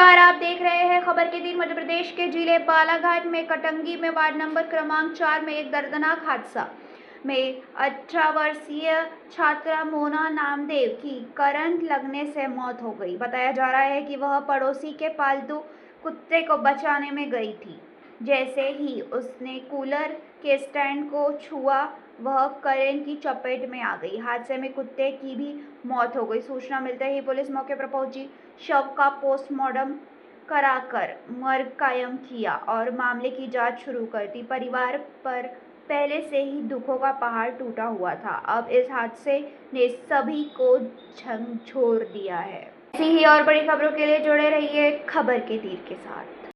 नमस्कार, आप देख रहे हैं खबर के दिन। मध्य प्रदेश के जिले बालाघाट में कटंगी में वार्ड नंबर क्रमांक 4 में एक दर्दनाक हादसा में 18 वर्षीय छात्रा मोना नामदेव की करंट लगने से मौत हो गई। बताया जा रहा है कि वह पड़ोसी के पालतू कुत्ते को बचाने में गई थी। जैसे ही उसने कूलर के स्टैंड को छुआ, वह करंट की चपेट में आ गई। हादसे में कुत्ते की भी मौत हो गई। सूचना मिलते ही पुलिस मौके पर पहुंची, शव का पोस्टमार्टम कराकर मर्ग कायम किया और मामले की जांच शुरू कर दी। परिवार पर पहले से ही दुखों का पहाड़ टूटा हुआ था। अब इस हादसे ने सभी को झकझोर दिया है। ऐसी ही और बड़ी खबरों के लिए जुड़े रहिए खबर के तीर के साथ।